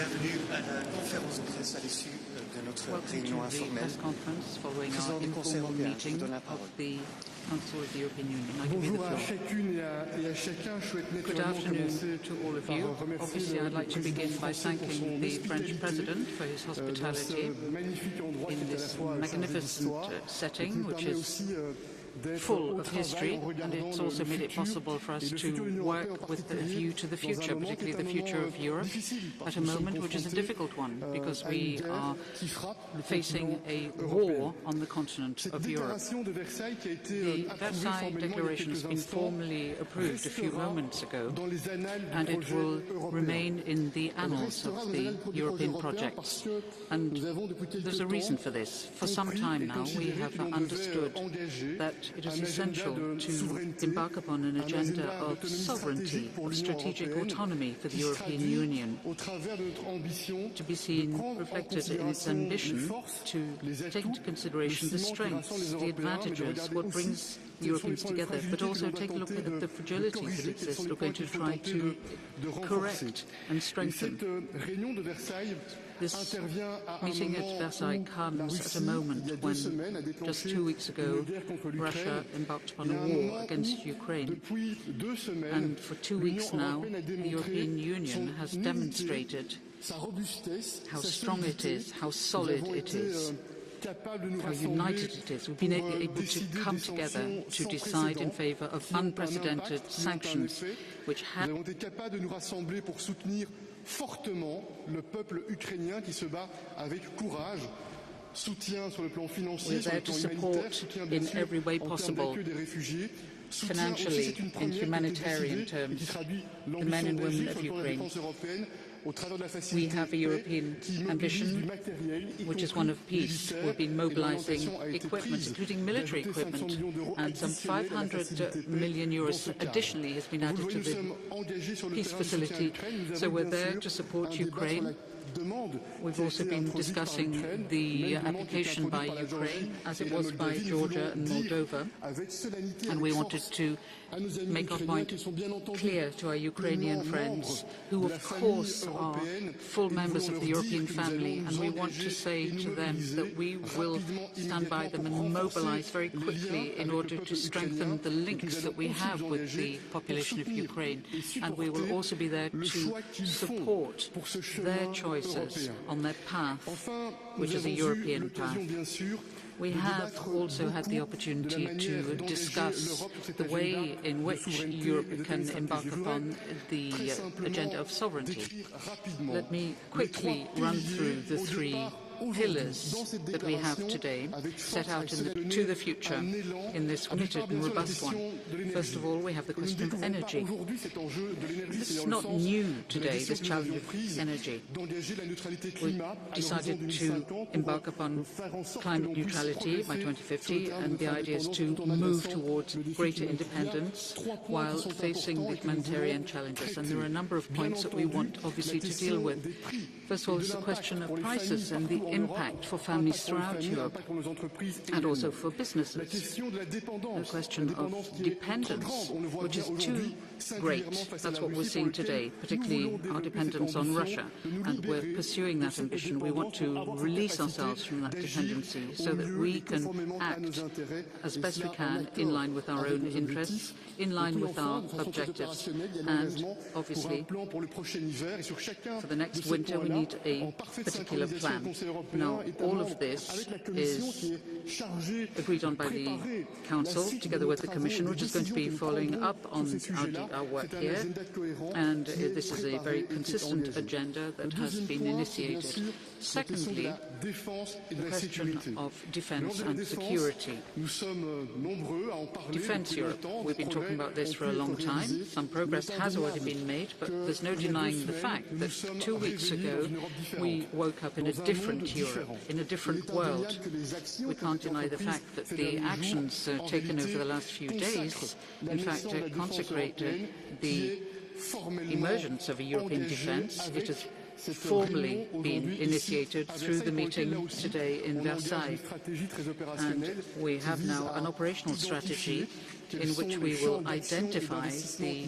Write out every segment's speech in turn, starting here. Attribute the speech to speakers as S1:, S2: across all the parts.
S1: Bienvenue à la conférence de presse à l'issue de notre réunion informelle. Président du Conseil européen, je vous donne la parole.
S2: Bonjour à chacune et à chacun. Je souhaite naturellement commencer par remercier
S3: Obviously, I'd like to begin by thanking the French President for his hospitality in this magnificent setting, which is full of history, and it's also made it possible for us to work with a view to the future, particularly the future of Europe, at a moment which is a difficult one, because we are facing a war on the continent of Europe. The Versailles Declaration has been formally approved a few moments ago, and it will remain in the annals of the European projects. And there's a reason for this. For some time now, we have understood that it is essential to embark upon an agenda of sovereignty, of strategic autonomy for the European Union, to be seen reflected in its ambition to take into consideration the strengths, the advantages, what brings Europeans together, but also take a look at the fragilities that exist. We're going to try to correct and strengthen. This meeting at Versailles comes at a moment when, just 2 weeks ago, Russia embarked upon a war against Ukraine. And for 2 weeks now, the European Union has demonstrated how strong it is, how solid it is, how united it is. We've been able to come together to decide in favour of unprecedented sanctions, which have
S2: fortement le peuple ukrainien qui se bat avec courage, soutien sur le plan financier, sur le plan humanitaire, soutien bien sûr en termes d'accueil des réfugiés,
S3: financially, in humanitarian terms, the men and women of Ukraine. We have a European ambition, which is one of peace. We've been mobilizing equipment, including military equipment, and some 500 million euros additionally has been added to the peace facility. So we're there to support Ukraine. We've also been discussing the application by Ukraine, as it was by Georgia and Moldova, and we wanted to make our point clear to our Ukrainian friends, who of course are full members of the European family, and we want to say to them that we will stand by them and mobilize very quickly in order to strengthen the links that we have with the population of Ukraine, and we will also be there to support their choices on their path, which is a European path. We have also had the opportunity to discuss the way in which Europe can embark upon the agenda of sovereignty. Let me quickly run through the three pillars that we have today set out to the future in this committed and robust one. First of all, we have the question of energy. This is not new today, this challenge of energy. We decided to embark upon climate neutrality by 2050, and the idea is to move towards greater independence while facing the humanitarian challenges. And there are a number of points that we want, obviously, to deal with. First of all, it's the question of prices and the impact for families throughout Europe, and also for businesses. The question of dependence, which is too great. That's what we're seeing today, particularly our dependence on Russia, and we're pursuing that ambition. We want to release ourselves from that dependency so that we can act as best we can in line with our own interests, in line with our objectives, and obviously for the next winter we need a particular plan. Now, all of this is agreed on by the Council, together with the Commission, which is going to be following up on our work here. And this is a very consistent agenda that has been initiated. Secondly, the question of defence and security. Defence Europe. We've been talking about this for a long time. Some progress has already been made, but there's no denying the fact that 2 weeks ago we woke up in a different Europe, in a different world. We can't deny the fact that the actions taken over the last few days, in fact, consecrated the emergence of a European defence. It has formally been initiated through the meeting today in Versailles. And we have now an operational strategy in which we will identify the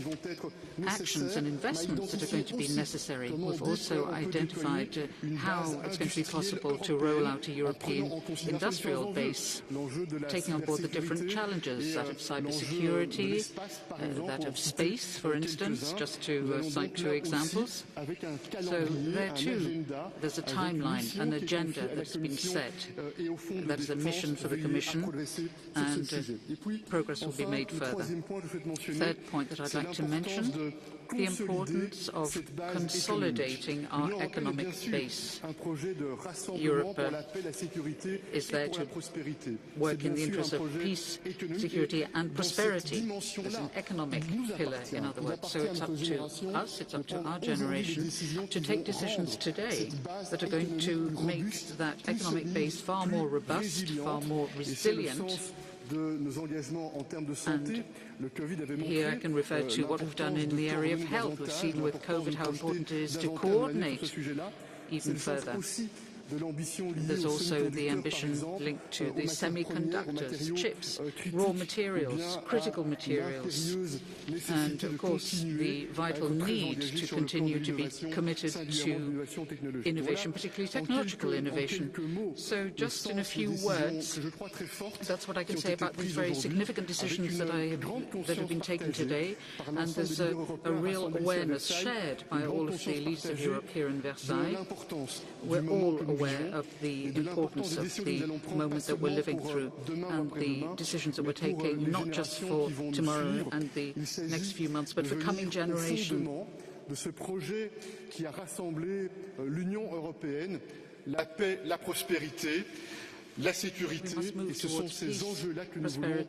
S3: actions and investments that are going to be necessary. We've also identified how it's going to be possible to roll out a European industrial base, taking on board the different challenges, that of cybersecurity, that of space, for instance, just to cite two examples. So there too, there's a timeline, an agenda that's been set. That is a mission for the Commission, and progress will be made further. Third point that I'd like to mention, the importance of consolidating our economic base. Europe is there to work in the interest of peace, security and prosperity. There's an economic pillar, in other words. So it's up to us, it's up to our generation to take decisions today that are going to make that economic base far more robust, far more resilient. And here I can refer to what we've done in the area of health. We've seen with COVID how important it is to coordinate even further. There's also the ambition linked to the semiconductors, chips, raw materials, critical materials, and of course the vital need to continue to be committed to innovation, particularly technological innovation. So just in a few words, that's what I can say about these very significant decisions that have been taken today, and there's a real awareness shared by all of the leaders of Europe here in Versailles. We're all aware of the importance of the moment that we're living through and the decisions that we're taking, not just for tomorrow and the next few months, but for coming generations.
S2: De ce projet qui a rassemblé l'Union européenne, la paix, la prospérité, la sécurité, et ce sont ces enjeux-là que nous voulons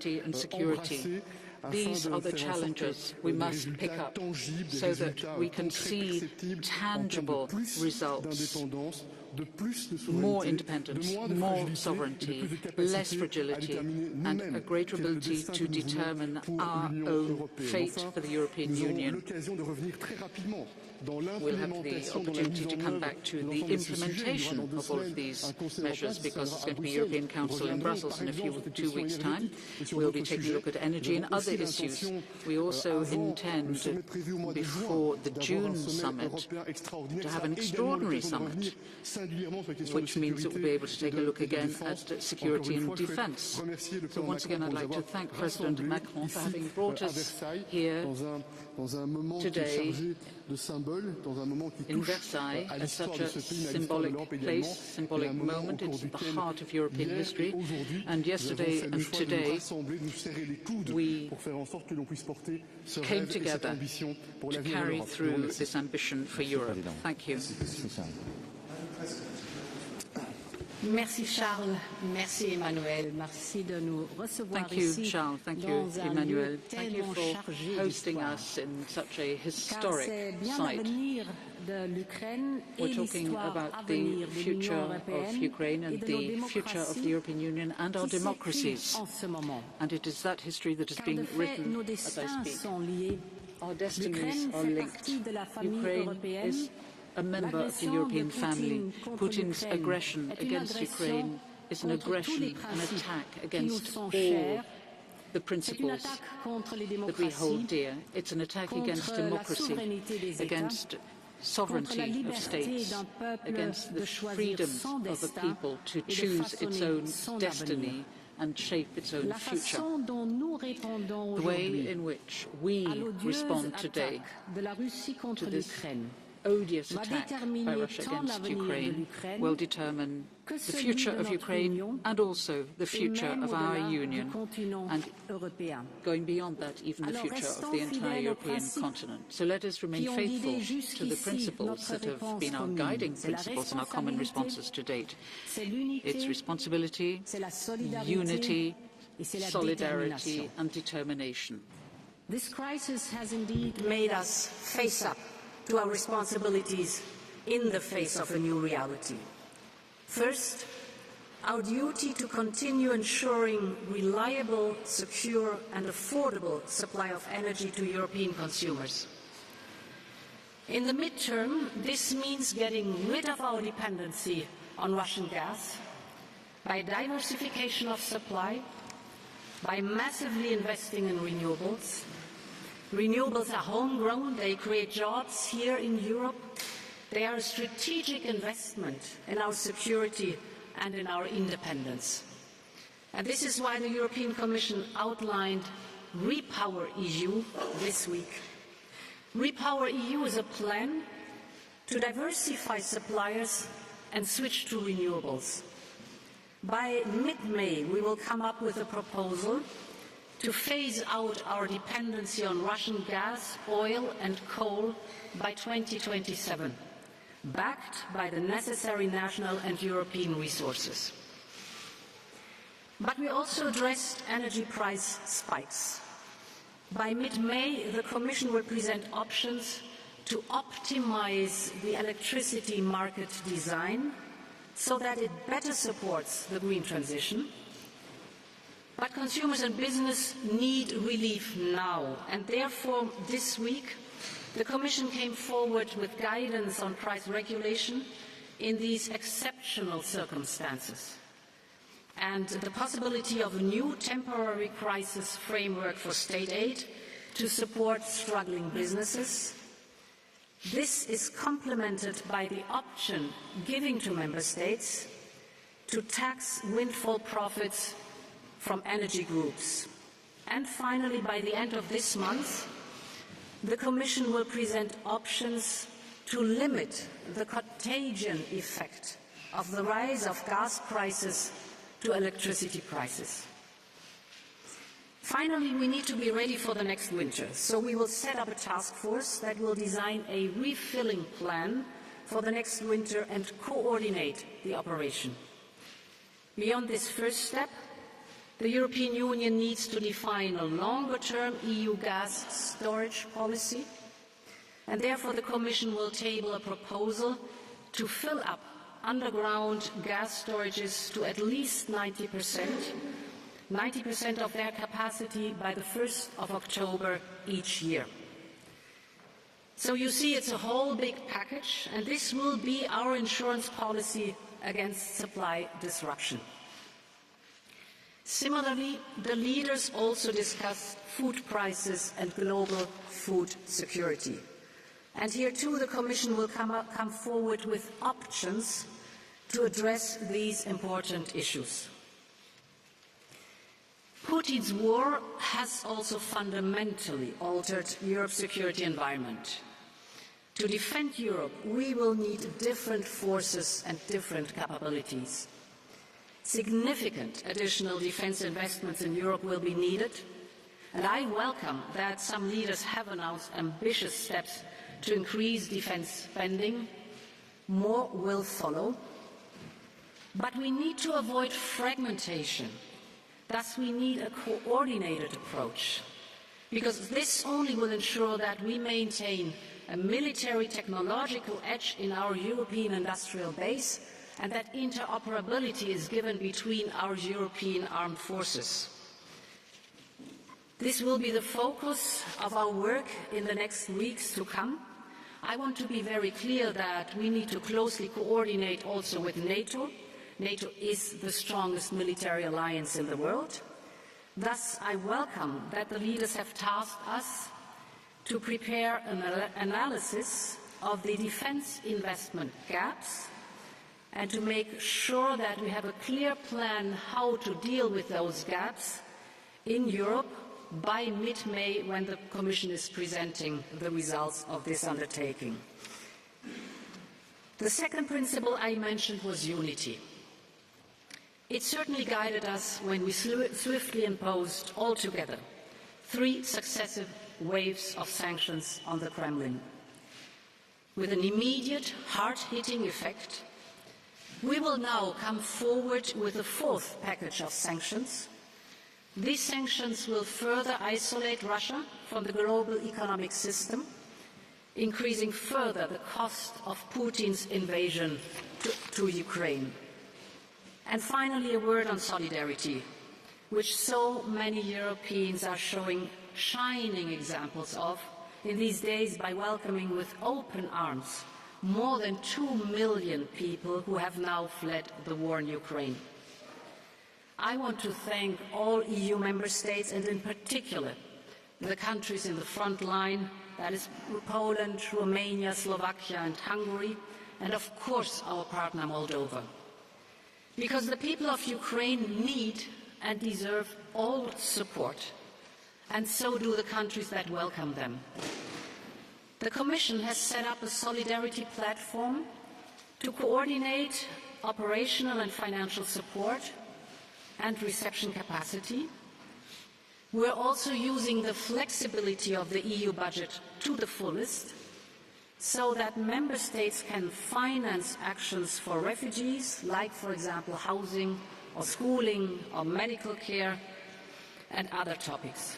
S2: embrasser.
S3: These are the challenges we must pick up so that we can see tangible results. More independence, more sovereignty, less fragility, and a greater ability to determine our own fate for the European Union. We'll have the opportunity to come back to the implementation of all of these measures, because it's going to be European Council in Brussels in 2 weeks' time. We'll be taking a look at energy and other issues. We also intend, before the June summit, to have an extraordinary summit, which means that we'll be able to take a look again at security and defence. So once again, I'd like to thank President Macron for having brought us here today in Versailles at such a symbolic place, symbolic moment. It's at the heart of European history. And yesterday and today, we came together to carry through this ambition for Europe. Thank you.
S4: Merci Charles, merci Emmanuel, merci de nous recevoir
S3: Thank you, Charles. Thank you, Emmanuel. Thank you for hosting us in such a historic site. We're talking about the future of Ukraine and the future of the European Union and our democracies. And it is that history that is being written as I speak. Our destinies are linked. Ukraine is a member of the European family. Putin's aggression against Ukraine is an aggression, an attack against all the principles that we hold dear. It's an attack against democracy, against sovereignty of states, against the freedom of a people to choose its own destiny and shape its own future. The way in which we respond today to this odious attack by Russia against Ukraine will determine the future of Ukraine and also the future of our Union, and going beyond that, even the future of the entire European continent. So let us remain faithful to the principles that have been our guiding principles in our common responses to date. It's responsibility, unity, solidarity and determination.
S4: This crisis has indeed made us face up to our responsibilities in the face of a new reality. First, our duty to continue ensuring reliable, secure and affordable supply of energy to European consumers. In the midterm, this means getting rid of our dependency on Russian gas by diversification of supply, by massively investing in renewables. Renewables are homegrown, they create jobs here in Europe. They are a strategic investment in our security and in our independence. And this is why the European Commission outlined Repower EU this week. Repower EU is a plan to diversify suppliers and switch to renewables. By mid-May, we will come up with a proposal to phase out our dependency on Russian gas, oil and coal by 2027, backed by the necessary national and European resources. But we also addressed energy price spikes. By mid-May, the Commission will present options to optimize the electricity market design so that it better supports the green transition. But consumers and business need relief now, and therefore this week the Commission came forward with guidance on price regulation in these exceptional circumstances, and the possibility of a new temporary crisis framework for state aid to support struggling businesses. This is complemented by the option given to Member States to tax windfall profits from energy groups. And finally, by the end of this month, the Commission will present options to limit the contagion effect of the rise of gas prices to electricity prices. Finally, we need to be ready for the next winter, so we will set up a task force that will design a refilling plan for the next winter and coordinate the operation. Beyond this first step, the European Union needs to define a longer-term EU gas storage policy, and therefore the Commission will table a proposal to fill up underground gas storages to at least 90% of their capacity by the 1st of October each year. So you see, it's a whole big package, and this will be our insurance policy against supply disruption. Similarly, the leaders also discussed food prices and global food security. And here too the Commission will come forward with options to address these important issues. Putin's war has also fundamentally altered Europe's security environment. To defend Europe, we will need different forces and different capabilities. Significant additional defence investments in Europe will be needed, and I welcome that some leaders have announced ambitious steps to increase defence spending. More will follow. But we need to avoid fragmentation. Thus, we need a coordinated approach, because this only will ensure that we maintain a military technological edge in our European industrial base, and that interoperability is given between our European armed forces. This will be the focus of our work in the next weeks to come. I want to be very clear that we need to closely coordinate also with NATO. NATO is the strongest military alliance in the world. Thus, I welcome that the leaders have tasked us to prepare an analysis of the defence investment gaps and to make sure that we have a clear plan how to deal with those gaps in Europe by mid-May, when the Commission is presenting the results of this undertaking. The second principle I mentioned was unity. It certainly guided us when we swiftly imposed altogether 3 successive waves of sanctions on the Kremlin. With an immediate, hard-hitting effect, we will now come forward with a 4th package of sanctions. These sanctions will further isolate Russia from the global economic system, increasing further the cost of Putin's invasion to Ukraine. And finally, a word on solidarity, which so many Europeans are showing shining examples of in these days by welcoming with open arms more than 2 million people who have now fled the war in Ukraine. I want to thank all EU member states, and in particular the countries in the front line, that is Poland, Romania, Slovakia and Hungary, and of course our partner Moldova. Because the people of Ukraine need and deserve all support, and so do the countries that welcome them. The Commission has set up a solidarity platform to coordinate operational and financial support and reception capacity. We're also using the flexibility of the EU budget to the fullest so that member states can finance actions for refugees, like, for example, housing or schooling or medical care and other topics.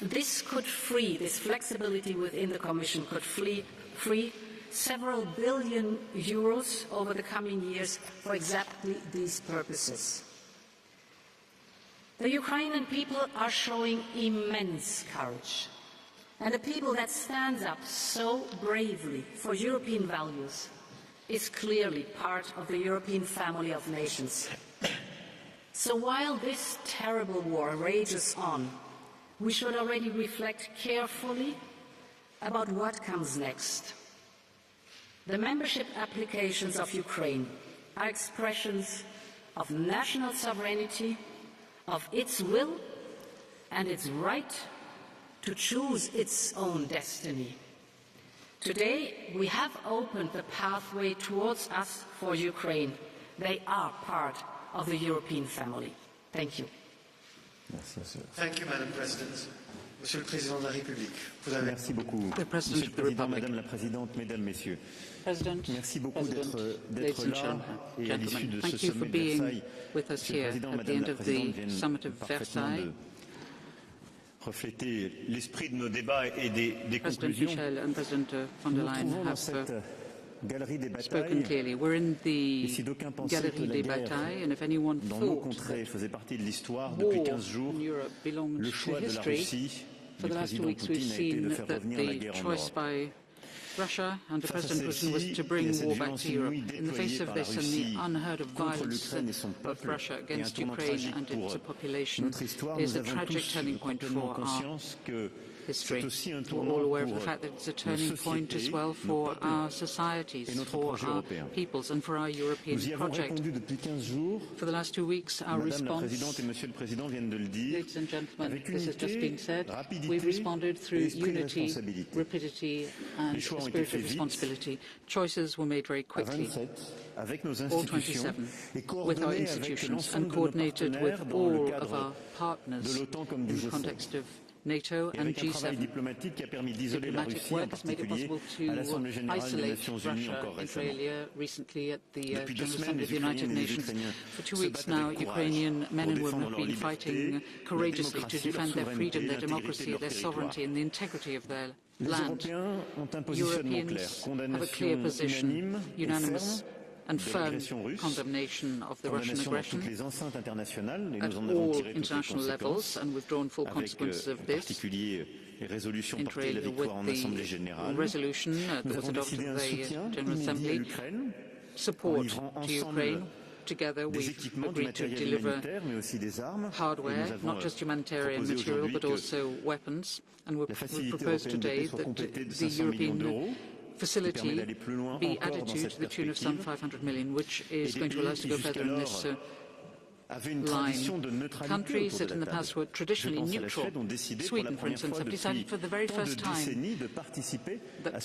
S4: This flexibility within the Commission could free several billion euros over the coming years for exactly these purposes. The Ukrainian people are showing immense courage, and a people that stands up so bravely for European values is clearly part of the European family of nations. So while this terrible war rages on, we should already reflect carefully about what comes next. The membership applications of Ukraine are expressions of national sovereignty, of its will and its right to choose its own destiny. Today, we have opened the pathway towards us for Ukraine. They are part of the European family. Thank you.
S1: Thank you, Madam President. Monsieur le Président de la République, vous avez...
S5: Merci beaucoup.
S3: Monsieur le Président,
S5: Madame la Présidente, Mesdames, Messieurs. Merci beaucoup d'être là et à l'issue de ce sommet de Versailles. Monsieur le Président, Madame la Présidente viennent parfaitement de refléter l'esprit de nos débats et des conclusions.
S3: Michel and President von der Leyen have spoken clearly. We're in the Galerie des Batailles, and if anyone thought that war in Europe belonged to history, for the last 2 weeks we've seen that the choice by Russia and President Putin was to bring war back to Europe. In the face of this and the unheard of violence of Russia against Ukraine and its population is a tragic turning point for our history. We're all aware of the fact that it's a turning point as well for our societies, for our peoples and for our European project. For the last 2 weeks, our response, ladies and gentlemen, this has just been said, we've responded through unity, rapidity and spirit of responsibility. Choices were made very quickly, all 27, with our institutions and coordinated with all of our partners in the context of NATO and G7. Diplomatic work has made it possible to isolate Russia, inter alia, recently at the General Assembly of the United Nations. For 2 weeks now, Ukrainian men and women have been fighting courageously to defend their freedom, their democracy, their sovereignty and the integrity of their land. Europeans have a clear position, unanimous and firm condemnation of the Russian aggression at all international levels, and we've drawn full consequences of this, inter alia with the resolution that was adopted at the General Assembly. Support to Ukraine. Together we've agreed to deliver hardware, not just humanitarian material, but also weapons. And we've proposed today that the European facility be added to the tune of some 500 million, which is going to allow us to go further in this line. Countries that in the past were traditionally neutral, Sweden, for instance, have decided for the very first time that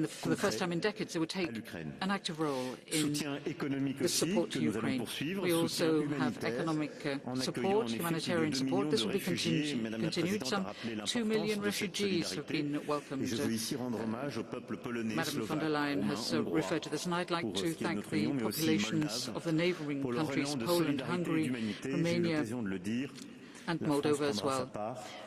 S3: for the first time in decades they would take an active role in the support to Ukraine. We also have economic support, humanitarian support. This will be continued. Some 2 million refugees have been welcomed. Madam von der Leyen has referred to this, and I'd like to thank the populations of the neighbouring countries, Poland, Hungary, Romania and Moldova as well.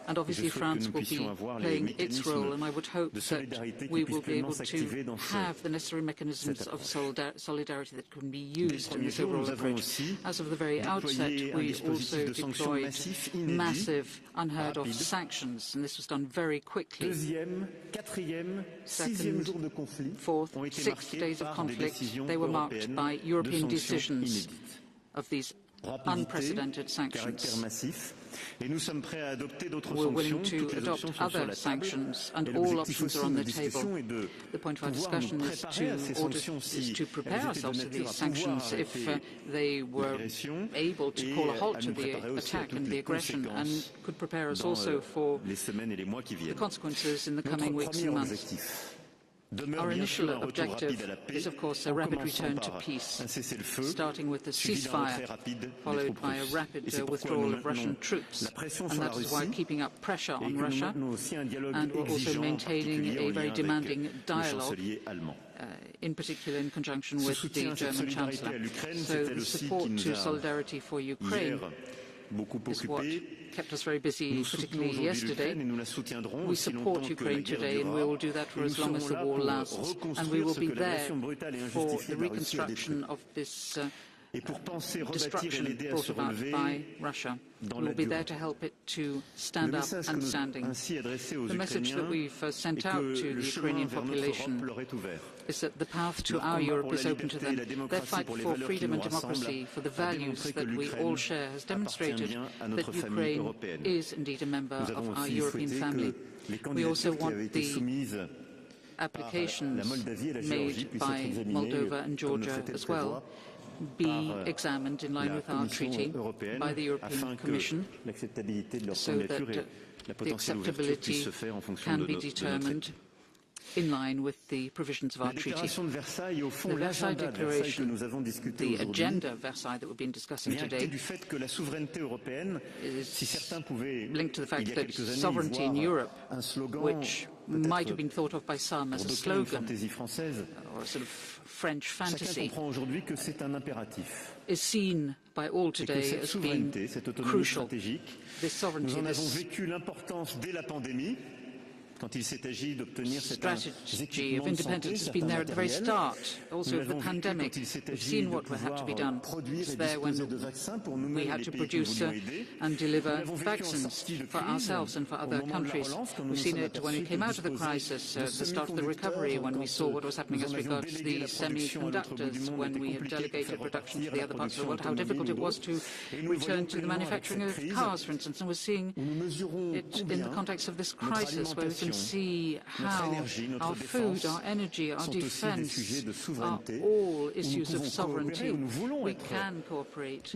S3: And obviously France will be playing its role, and I would hope that we will be able to have the necessary mechanisms of solidarity that can be used in this overall approach. As of the very outset, we also deployed massive, unheard of sanctions, and this was done very quickly. Second, fourth, 6 days of conflict, they were marked by European decisions of these unprecedented sanctions. We're willing to adopt other sanctions, and all options are on the table. The point of our discussion is to prepare ourselves for these sanctions if they were able to call a halt to the attack and the aggression, and could prepare us also for the consequences in the coming weeks and months. Our initial objective is, of course, a rapid return to peace, starting with a ceasefire, followed by a rapid withdrawal of Russian troops. And that is why keeping up pressure on Russia, and we're also maintaining a very demanding dialogue, in particular in conjunction with the German Chancellor. So the support to solidarity for Ukraine is what kept us very busy, particularly yesterday. We support Ukraine today, and we will do that for as long as the war lasts. And we will be there for the reconstruction of this destruction brought about by Russia. We will be there to help it to stand up and standing. The message that we've sent out to the Ukrainian population is that the path to our Europe is open to them. Their fight for freedom and democracy, for the values that we all share, has demonstrated that Ukraine is indeed a member of our European family. We also want the applications made by Moldova and Georgia as well be examined in line with our treaty by the European Commission, so that the acceptability can be determined in line with the provisions of our treaty. The Versailles Declaration, the agenda of Versailles that we've been discussing today, is linked to the fact that sovereignty in Europe, which might have been thought of by some as a slogan or a sort of French fantasy, is seen by all today as being crucial. This sovereignty, this strategy of independence has been there at the very start, also of the pandemic. We've seen what had to be done. It's there when we had to produce and deliver vaccines for ourselves and for other countries. We've seen it when we came out of the crisis, at the start of the recovery, when we saw what was happening as regards the semiconductors, when we had delegated production to the other parts of the world, how difficult it was to return to the manufacturing of cars, for instance. And we're seeing it in the context of this crisis, where we can see how our food, our energy, our defense are all issues of sovereignty. We can cooperate.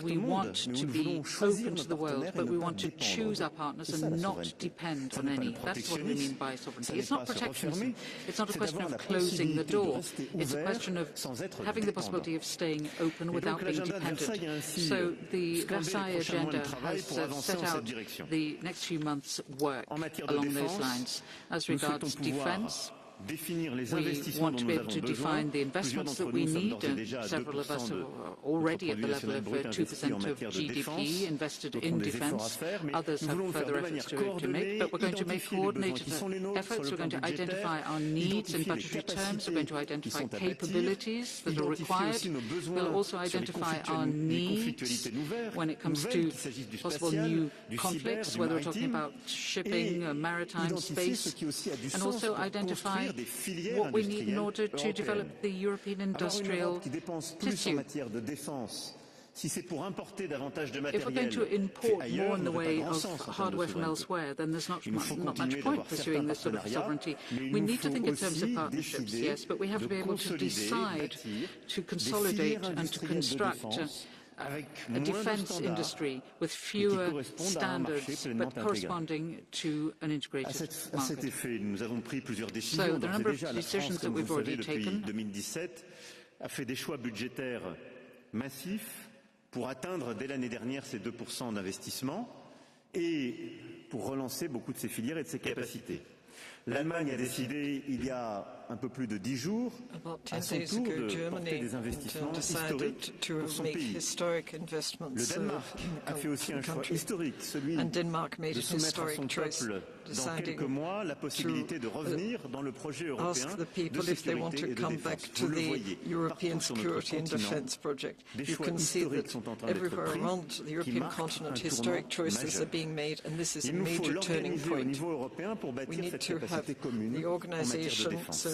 S3: We want to be open to the world, but we want to choose our partners and not depend on any. That's what we mean by sovereignty. It's not protectionism. It's not a question of closing the door. It's a question of having the possibility of staying open without being dependent. So the Versailles agenda has set out the next few months' work along those lines. As regards defense, we want to be able to define the investments that we need. Several of us are already at the level of 2% of GDP invested in defense. Others have further efforts to make, but we're going to make coordinated efforts. We're going to identify our needs in budgetary terms. We're going to identify capabilities that are required. We'll also identify our needs when it comes to possible new conflicts, whether we're talking about shipping, maritime space, and also identify what we need in order to develop the European industrial tissue. If we're going to import more in the way of hardware from elsewhere, then there's not much point pursuing this sort of sovereignty. We need to think in terms of partnerships, yes, but we have to be able to decide to consolidate and to construct a defence industry with fewer standards but corresponding to an integrated market. So there are a number of decisions that we've already taken.
S5: 2017 a fait des choix budgétaires massifs pour atteindre dès l'année dernière ces 2% d'investissement et pour relancer beaucoup de ses filières et de ses capacités. L'Allemagne a décidé, il y a un peu plus de 10 jours, à son tour de porter des investissements historiques pour son pays. Le Danemark a fait aussi un choix historique, celui de soumettre à son peuple dans quelques mois la possibilité de revenir dans le projet européen de sécurité et de défense. Vous le voyez, partout sur notre continent, des choix historiques sont en train d'être pris qui marquent un tournant majeur. Il nous faut l'organiser au niveau européen pour bâtir cette capacité commune en matière de défense.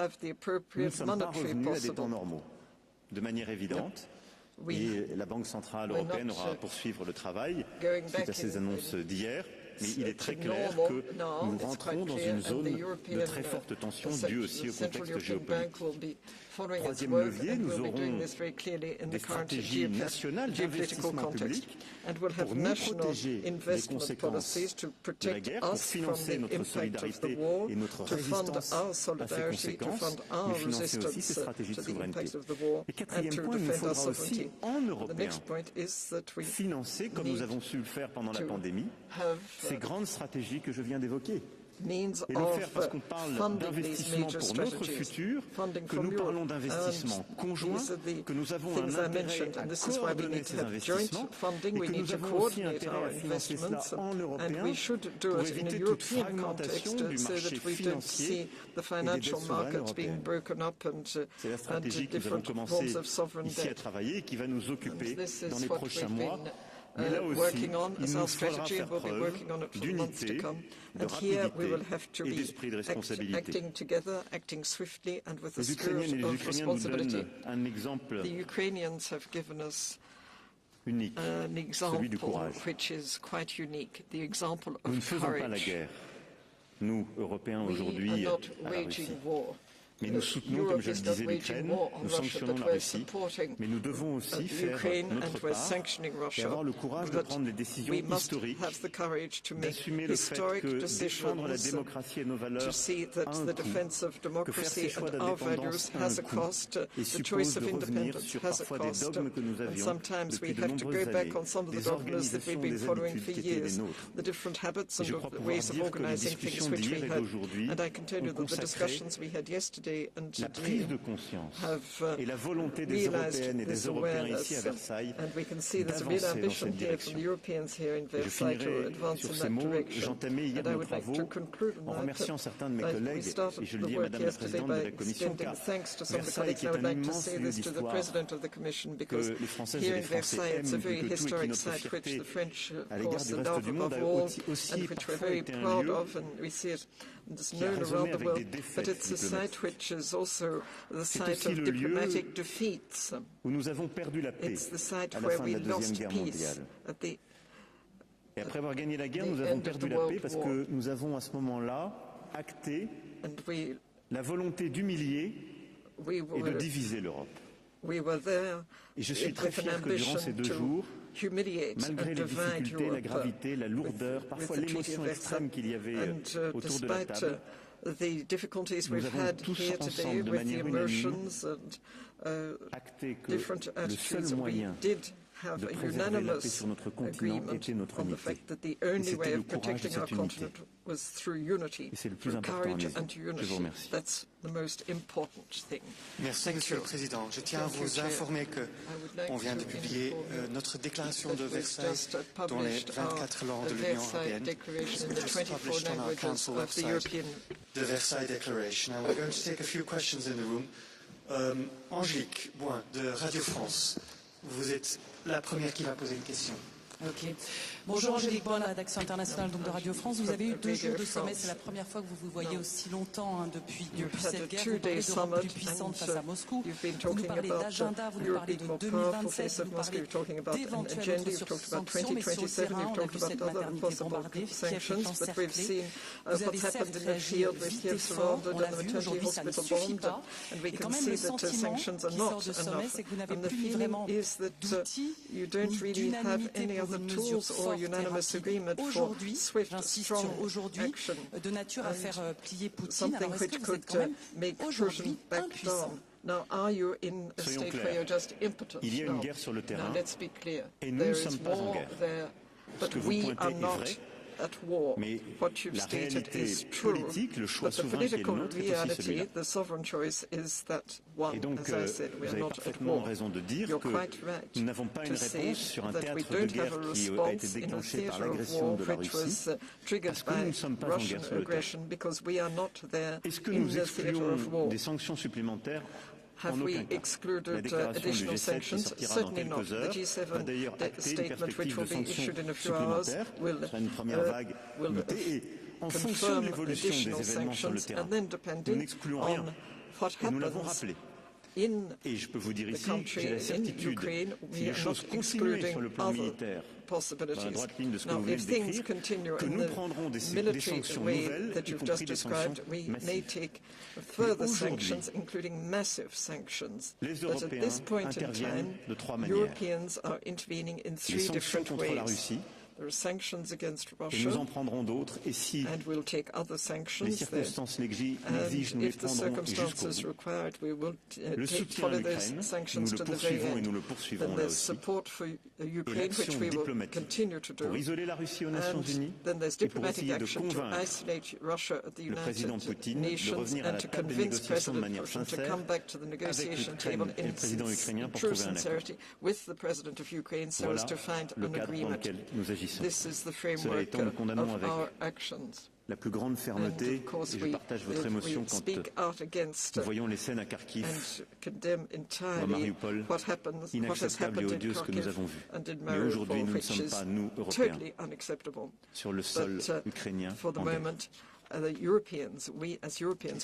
S6: have the
S5: Nous ne
S6: appropriate
S5: sommes pas
S6: monetary
S5: revenus à des temps
S6: possible.
S5: normaux, de manière évidente. Et la Banque centrale européenne aura à poursuivre le travail suite à ces annonces d'hier. Mais il est très clair que nous rentrons dans une zone de très forte tension due aussi au contexte géopolitique.
S6: following its
S5: Troisième
S6: work,
S5: levier,
S6: and
S5: nous
S6: we'll be doing
S5: aurons
S6: this very clearly in
S5: des
S6: the current
S5: stratégies nationales
S6: geopolitical
S5: d'investissement
S6: context.
S5: public
S6: And we'll have
S5: pour nous
S6: national
S5: protéger des
S6: investment
S5: conséquences
S6: policies to
S5: de la
S6: protect
S5: guerre, pour
S6: us from
S5: financer
S6: the
S5: notre
S6: impact of the
S5: solidarité
S6: war,
S5: et notre
S6: to fund
S5: résistance
S6: our
S5: à ces
S6: solidarity, to
S5: conséquences,
S6: fund our
S5: mais financer aussi ces
S6: resistance
S5: stratégies de
S6: to the
S5: souveraineté.
S6: impact of the war,
S5: Et
S6: and
S5: quatrième
S6: to
S5: point, il nous
S6: defend our
S5: faudra aussi,
S6: sovereignty.
S5: en
S6: The
S5: Européen,
S6: next point is that we
S5: financer, comme nous avons su le faire pendant la
S6: to
S5: pandémie,
S6: have
S5: ces grandes stratégies que je viens d'évoquer.
S6: means
S5: Et le faire parce
S6: of
S5: qu'on parle
S6: funding these
S5: d'investissement
S6: major
S5: pour notre
S6: strategies,
S5: futur,
S6: funding
S5: que
S6: from
S5: nous parlons
S6: Europe.
S5: d'investissement conjoint,
S6: These are the
S5: que nous avons
S6: things
S5: un
S6: I
S5: intérêt
S6: mentioned,
S5: à
S6: and this is why we
S5: coordonner
S6: need to
S5: ces
S6: have joint
S5: investissements
S6: funding,
S5: et
S6: we
S5: que
S6: need
S5: nous
S6: to
S5: avons aussi
S6: coordinate
S5: intérêt
S6: our
S5: à financer cela
S6: investments,
S5: en
S6: and
S5: européen
S6: we should do
S5: pour
S6: it in a
S5: éviter toute
S6: European
S5: fragmentation
S6: context
S5: du
S6: so
S5: marché
S6: that we don't see
S5: financier
S6: the financial
S5: et des dettes souveraines
S6: markets being
S5: européennes.
S6: broken up and
S5: C'est la stratégie que nous avons
S6: different
S5: commencé
S6: forms of sovereign
S5: ici à
S6: debt.
S5: travailler et qui va nous occuper
S6: And this is
S5: dans les
S6: what
S5: prochains
S6: we've
S5: mois.
S6: been
S5: Mais là aussi,
S6: working on
S5: il
S6: as
S5: nous
S6: our
S5: faudra
S6: strategy,
S5: faire
S6: and we'll be
S5: preuve
S6: working on it for the months to
S5: d'unité,
S6: come.
S5: de
S6: And here we will
S5: rapidité
S6: have to
S5: et
S6: be
S5: d'esprit de responsabilité.
S6: acting together, acting swiftly, and with a
S5: Les
S6: spirit
S5: Ukrainiennes et les
S6: of
S5: Ukrainiens nous
S6: responsibility.
S5: donnent un exemple
S6: The Ukrainians have given us
S5: unique,
S6: an
S5: celui du
S6: example
S5: courage.
S6: which is quite unique, the example
S5: Nous ne
S6: of
S5: faisons pas la
S6: courage.
S5: guerre, nous, Européens,
S6: We are
S5: aujourd'hui,
S6: not
S5: à la Russie.
S6: waging war.
S5: Mais nous soutenons, comme je le disais, l'Ukraine, nous sanctionnons la Russie, mais nous devons aussi faire notre part et avoir le courage de prendre des décisions historiques, d'assumer le fait que défendre la démocratie et nos valeurs a un coût, que faire ces choix d'indépendance a un coût et suppose de revenir sur parfois des dogmes que nous avions depuis de nombreuses années, des organisations, des habitudes qui étaient les nôtres. Et je crois pouvoir dire que les discussions d'hier et d'aujourd'hui ont consacré la prise de conscience et la volonté des Européennes et des Européens ici à Versailles d'avancer dans cette direction. Et je finirai sur ces mots. J'entamais hier nos travaux en remerciant certains de mes collègues, et je le dis à Madame la Présidente de la Commission, car Versailles, qui est un immense lieu d'histoire, que les Françaises et les Français aiment plus que tout et qui est notre fierté à l'égard du reste du monde, a aussi parfois été un lieu qui a résonné avec des défaites diplomatiques. C'est aussi le lieu où nous avons perdu la paix à la fin de la Deuxième Guerre mondiale. Et après avoir gagné la guerre, nous avons perdu la paix parce que nous avons à ce moment-là acté la volonté d'humilier et de diviser l'Europe. Et je suis très fier que durant ces 2 jours, malgré les difficultés, la gravité, la lourdeur, parfois l'émotion extrême qu'il y avait autour de la table, nous avons tous ensemble, de manière unanime, acté que le seul moyen de préserver la paix sur notre continent était notre unité. Et c'était le courage de cette unité. Et c'est le plus important à mes yeux. Je vous remercie.
S1: Merci, Monsieur le Président. Je tiens à vous informer qu'on vient de publier notre déclaration de Versailles dans les 24 langues de l'Union européenne. Published on our council website, the Versailles Declaration. And we're going to take a few questions in the room. Angélique Boin de Radio France, vous êtes la première qui va poser une question.
S7: Ok. Bonjour Angélique Boin, la rédaction internationale donc de Radio France. Vous avez eu 2 jours de sommet, c'est la première fois que vous vous voyez aussi longtemps depuis cette guerre. Vous parlez d'Europe plus puissante face à Moscou. Vous nous parlez d'agenda, vous nous parlez de 2027, vous parlez d'éventuelles autres sanctions, mais sur le terrain, on a vu cette maternité bombardée, Kiev est encerclée. Vous avez certes réagi vite et fort, on l'a vu, aujourd'hui ça ne suffit pas. Et quand même le sentiment qui sort de sommet, c'est que vous n'avez plus vraiment d'outils, ni d'unanimité pour une mesure forte et rapide. Aujourd'hui, j'insiste sur aujourd'hui, de nature à faire plier Poutine. Alors est-ce que vous êtes quand même aujourd'hui impuissant?
S5: Soyons clairs, il y a une guerre sur le terrain et nous ne sommes pas en guerre. Ce que vous pointez est vrai, mais la réalité politique, le choix souverain qui est le nôtre est aussi celui-là. Et donc, vous avez parfaitement raison de dire que nous n'avons pas une réponse sur un théâtre de guerre qui a été déclenché par l'agression de la Russie, parce que nous ne sommes pas en guerre sur le terrain. Est-ce que nous excluons des sanctions supplémentaires? En aucun cas. La déclaration du G7 qui sortira dans quelques heures va d'ailleurs acter une perspective de sanctions supplémentaires. Ce sera une première vague limitée. Et en fonction de l'évolution des événements sur le terrain, nous n'excluons rien. Et nous l'avons rappelé. Et je peux vous dire ici que j'ai la certitude, si les choses continuent sur le plan militaire, dans la droite ligne de ce que vous venez de décrire, que nous prendrons des sanctions nouvelles, y compris des sanctions massives. Aujourd'hui, les Européens interviennent de trois manières. Les sanctions contre la Russie, et nous en prendrons d'autres, et si les circonstances l'exigent, nous les prendrons jusqu'au bout. Le soutien à l'Ukraine, nous le poursuivons et nous le poursuivrons là aussi. Et l'action diplomatique pour isoler la Russie aux Nations Unies et pour essayer de convaincre le président Poutine de revenir à la table des négociations de manière sincère avec l'Ukraine et le président ukrainien pour trouver un accord. Voilà le cadre dans lequel nous agissons. Cela étant, nous condamnons avec la plus grande fermeté, et je partage votre émotion quand nous voyons les scènes à Kharkiv ou à Mariupol, inacceptables et odieuses que nous avons vues. Mais aujourd'hui, nous ne sommes pas, nous, Européens, sur le sol ukrainien en guerre.
S6: As Europeans,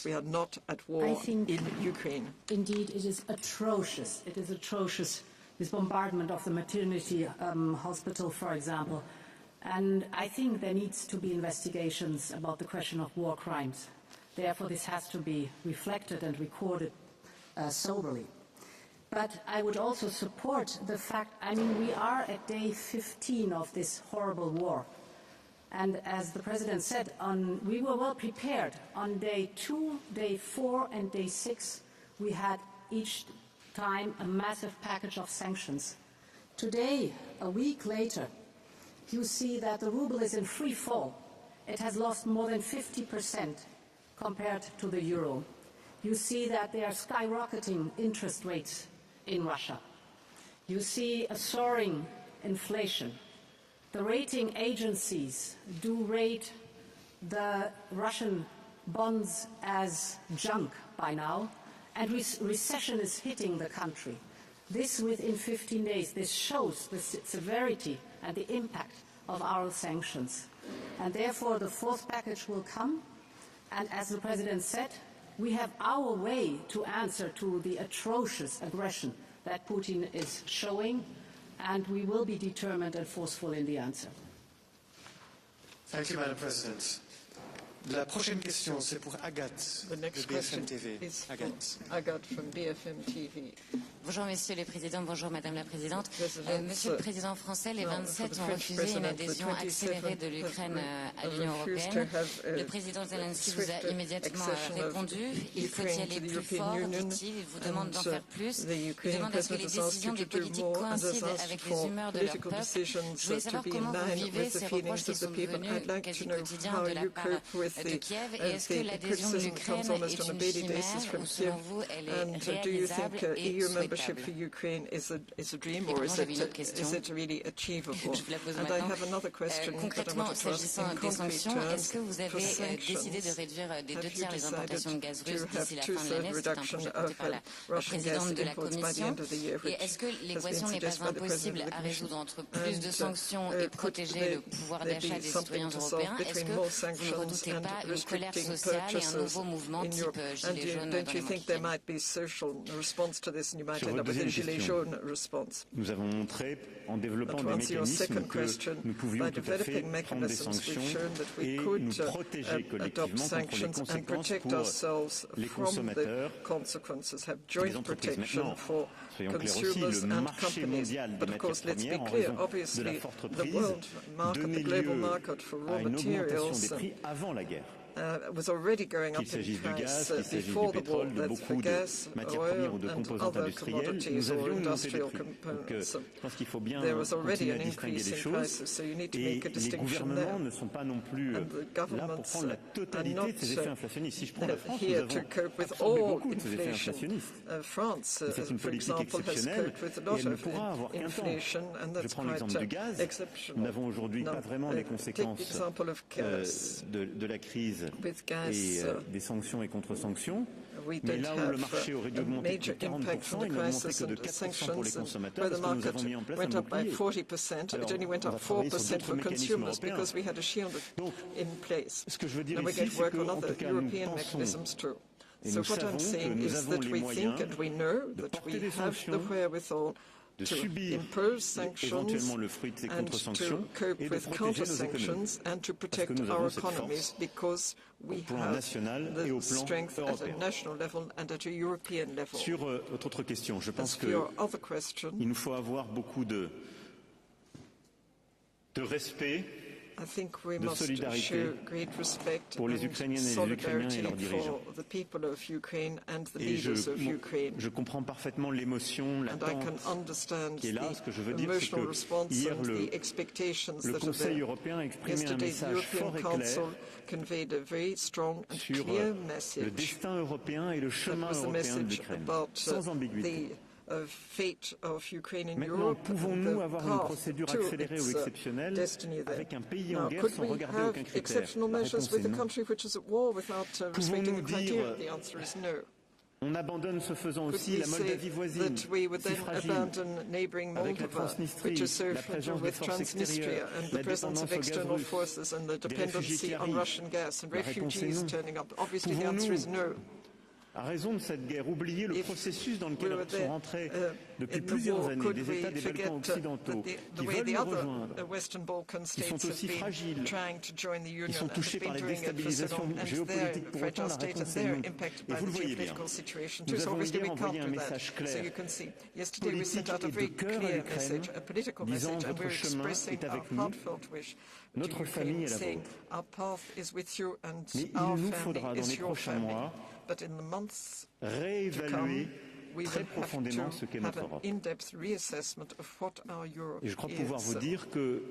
S6: we are not at war in Ukraine.
S4: Indeed, it is atrocious. It is atrocious, this bombardment of the maternity hospital, for example. And I think there needs to be investigations about the question of war crimes. Therefore, this has to be reflected and recorded soberly. But I would also support the fact, I mean, we are at day 15 of this horrible war. And as the President said, we were well prepared. On day 2, day 4, and day 6, we had each time a massive package of sanctions. Today, a week later, you see that the ruble is in free fall. It has lost more than 50% compared to the euro. You see that there are skyrocketing interest rates in Russia. You see a soaring inflation. The rating agencies do rate the Russian bonds as junk by now, and recession is hitting the country. This within 15 days. This shows the severity and the impact of our sanctions. And therefore, the fourth package will come. And as the President said, we have our way to answer to the atrocious aggression that Putin is showing, and we will be determined and forceful in the answer.
S1: Thank you, Madam President. La prochaine question, c'est pour Agathe, de BFM TV.
S6: Agathe from BFM TV.
S8: Bonjour Monsieur le Président, bonjour Madame la Présidente. Monsieur le Président français, les 27 ont refusé une adhésion accélérée de l'Ukraine à l'Union européenne. Le Président Zelensky vous a immédiatement répondu. Il faut y aller plus fort, dit-il. Il vous demande d'en faire plus. Il demande à ce que les décisions des politiques coïncident avec les humeurs de leur peuple. Je voulais savoir comment vous vivez ces reproches qui sont venus quasi quotidiens de la part de Kiev, et est-ce que l'adhésion de l'Ukraine est une chimère ou selon vous elle est réalisable et souhaitable?
S6: For Ukraine is a dream, or is it really achievable? And I have another question.
S8: Concrètement, s'agissant des sanctions, est-ce que vous avez décidé de réduire des 2 tiers les importations de gaz russe d'ici la fin de l'année? C'est un projet porté par la présidente de la Commission. Et est-ce que l'équation n'est pas impossible à résoudre entre plus de sanctions et protéger le pouvoir d'achat des citoyens européens? Est-ce que vous ne redoutez pas une colère sociale et un nouveau mouvement type Gilets jaunes dans les mois qui viennent?
S5: Nous avons montré, en développant des mécanismes, que nous pouvions tout à fait prendre des sanctions et nous protéger collectivement contre les conséquences pour les consommateurs et les entreprises. Maintenant, soyons clairs aussi, le marché mondial des matières premières, en raison de la forte reprise, donnait lieu à une augmentation des prix avant la guerre. Qu'il s'agisse du gaz, qu'il s'agisse du pétrole, de beaucoup de matières premières ou de composantes industrielles, nous avions une montée des prix. Donc, je pense qu'il faut bien continuer à distinguer les choses. Et les gouvernements ne sont pas non plus là pour prendre la totalité de ces effets inflationnistes. Si je prends la France, nous avons absorbé beaucoup de ces effets inflationnistes. C'est une politique exceptionnelle et elle ne pourra avoir qu'un temps. Je prends l'exemple du gaz. Nous n'avons aujourd'hui pas vraiment les conséquences de la crise et des sanctions et contre-sanctions. Mais là où le marché aurait dû augmenter de 40%, il n'a augmenté que de 4% pour les consommateurs parce que nous avons mis en place un bouclier. Alors, on va travailler sur d'autres mécanismes européens. Donc, ce que je veux dire ici, c'est qu'en tout cas, nous pensons Et nous savons que nous avons les moyens de porter des sanctions, de subir éventuellement le fruit de ces contre-sanctions et de protéger nos économies. Parce que nous avons cette force au plan national et au plan européen. Sur votre autre question, je pense qu'il nous faut avoir beaucoup de respect, de solidarité pour les Ukrainiennes et les Ukrainiens et leurs dirigeants. Et je comprends parfaitement l'émotion, l'attente qui est là. Ce que je veux dire, c'est que hier, le Conseil européen a exprimé un message fort et clair sur le destin européen et le chemin européen de l'Ukraine, sans ambiguïté. Maintenant, pouvons-nous avoir une procédure accélérée ou exceptionnelle avec un pays en guerre sans regarder aucun critère? La réponse est non. Pouvons-nous dire on abandonne ce faisant aussi la Moldavie voisine, si fragile, avec la Transnistrie, la présence de forces extérieures, la dépendance au gaz russe, des réfugiés qui arrivent? La réponse est non. Pouvons-nous, à raison de cette guerre, oublier le processus dans lequel sont rentrés depuis plusieurs années des États des Balkans occidentaux qui veulent nous rejoindre, qui sont aussi fragiles, qui sont touchés par les déstabilisations géopolitiques? Pour autant, la réponse est non. Et vous le voyez bien. Nous avons hier envoyé un message clair, politique et de cœur à l'Ukraine, disant votre chemin est avec nous, notre famille est la vôtre. Mais il nous faudra dans les prochains mois réévaluer très profondément ce qu'est notre Europe. Et je crois pouvoir vous dire que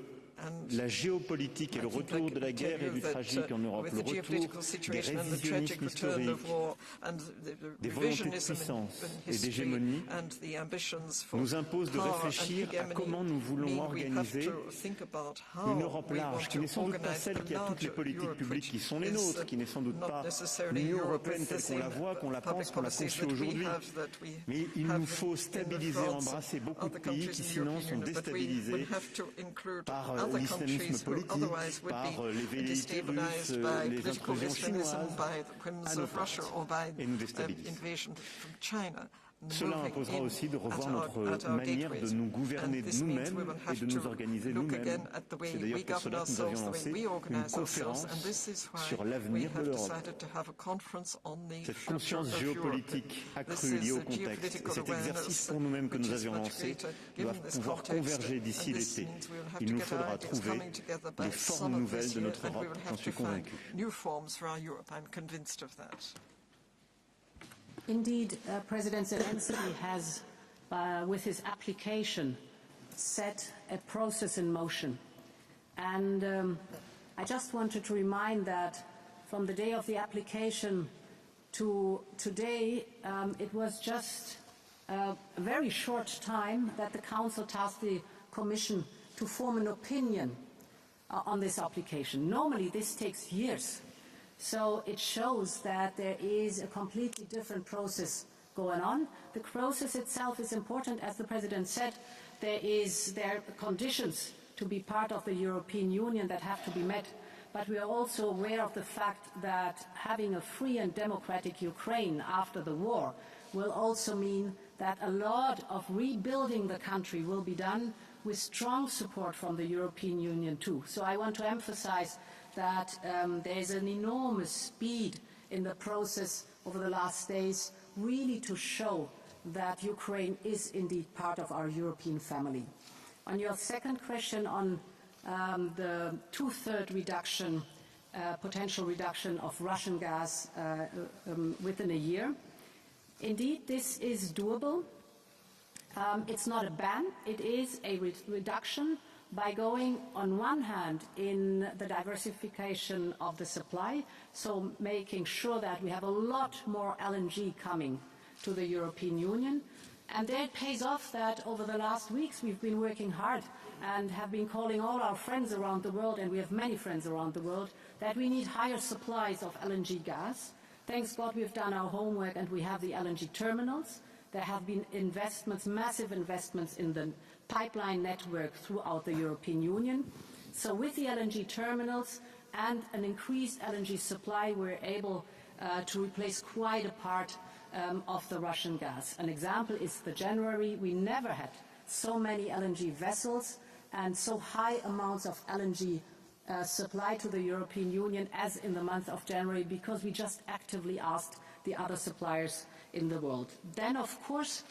S5: la géopolitique et le retour de la guerre et du tragique en Europe, le retour des révisionnismes historiques, des volontés de puissance et d'hégémonie, nous impose de réfléchir à comment nous voulons organiser une Europe large, qui n'est sans doute pas celle qui a toutes les politiques publiques qui sont les nôtres, qui n'est sans doute pas l'Union européenne telle qu'on la voit, qu'on la pense, qu'on la conçue aujourd'hui. Mais il nous faut stabiliser, embrasser beaucoup de pays qui sinon sont déstabilisés par l'islamisme politique, par les velléités russes, les intrusions chinoises à nos portes et nous déstabilisent. Cela imposera aussi de revoir notre manière de nous gouverner nous-mêmes et de nous organiser nous-mêmes. C'est d'ailleurs pour cela que nous avions lancé une conférence sur l'avenir de l'Europe. Cette conscience géopolitique accrue liée au contexte et cet exercice pour nous-mêmes que nous avions lancé doivent pouvoir converger d'ici l'été. Il nous faudra trouver des formes nouvelles de notre Europe, j'en suis convaincu.
S4: Indeed, President Zelensky has, with his application, set a process in motion. And I just wanted to remind that from the day of the application to today, it was just a very short time that the Council tasked the Commission to form an opinion on this application. Normally, this takes years. So it shows that there is a completely different process going on. The process itself is important. As the President said, there are conditions to be part of the European Union that have to be met. But we are also aware of the fact that having a free and democratic Ukraine after the war will also mean that a lot of rebuilding the country will be done with strong support from the European Union too. So I want to emphasize that there is an enormous speed in the process over the last days, really to show that Ukraine is indeed part of our European family. On your second question on the two-thirds reduction, potential reduction of Russian gas within a year, indeed this is doable. It's not a ban, it is a reduction by going, on one hand, in the diversification of the supply, so making sure that we have a lot more LNG coming to the European Union. And there it pays off that over the last weeks we've been working hard and have been calling all our friends around the world, and we have many friends around the world, that we need higher supplies of LNG gas. Thanks God we've done our homework and we have the LNG terminals. There have been investments, massive investments in the pipeline network throughout the European Union. So with the LNG terminals and an increased LNG supply, we're able to replace quite a part of the Russian gas. An example is the January. We never had so many LNG vessels and so high amounts of LNG supply to the European Union as in the month of January, because we just actively asked the other suppliers in the world. Then, of course,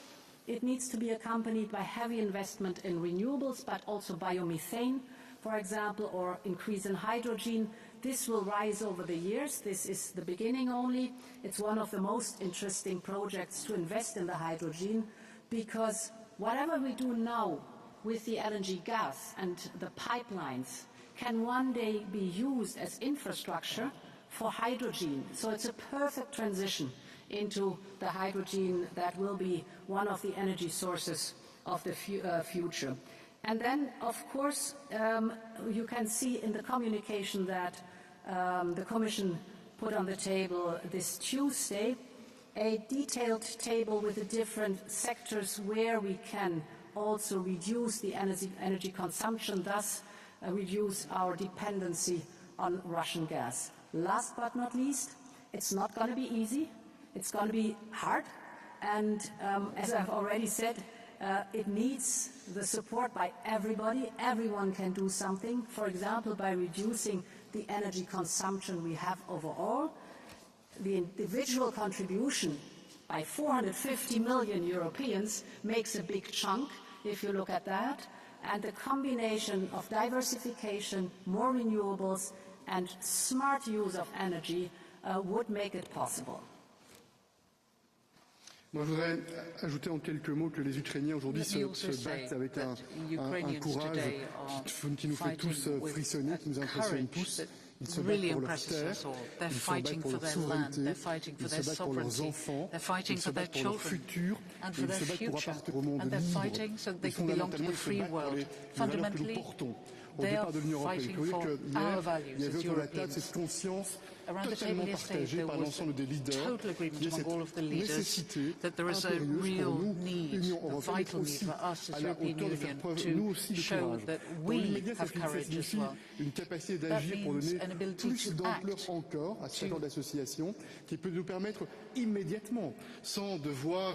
S4: it needs to be accompanied by heavy investment in renewables, but also biomethane, for example, or increase in hydrogen. This will rise over the years. This is the beginning only. It's one of the most interesting projects to invest in the hydrogen, because whatever we do now with the LNG gas and the pipelines can one day be used as infrastructure for hydrogen. So it's a perfect transition into the hydrogen that will be one of the energy sources of the future. And then, of course, you can see in the communication that the Commission put on the table this Tuesday a detailed table with the different sectors where we can also reduce the energy consumption, thus reduce our dependency on Russian gas. Last but not least, it's not going to be easy. It's going to be hard. And as I've already said, it needs the support by everybody. Everyone can do something, for example, by reducing the energy consumption we have overall. The individual contribution by 450 million Europeans makes a big chunk, if you look at that. And the combination of diversification, more renewables, and smart use of energy would make it possible.
S2: Moi, je voudrais ajouter en quelques mots que les Ukrainiens aujourd'hui se battent avec un courage qui nous fait tous frissonner, qui nous impressionne tous. Ils se battent pour leur terre, ils se battent pour leur souveraineté, ils se battent pour leurs enfants, ils se battent pour leur futur, et ils se battent pour appartenir au monde libre. Et fondamentalement, ils se battent pour les valeurs que nous portons au départ de l'Union européenne. Il faut dire qu'hier, il y avait autour de la table cette conscience totalement partagée par l'ensemble des leaders, qui est cette nécessité impérieuse pour nous, Union européenne, aussi à la hauteur de faire preuve, nous aussi, de courage. Dans l'immédiat, ça signifie une capacité d'agir pour donner plus d'ampleur encore à cet accord d'association qui peut nous permettre immédiatement, sans devoir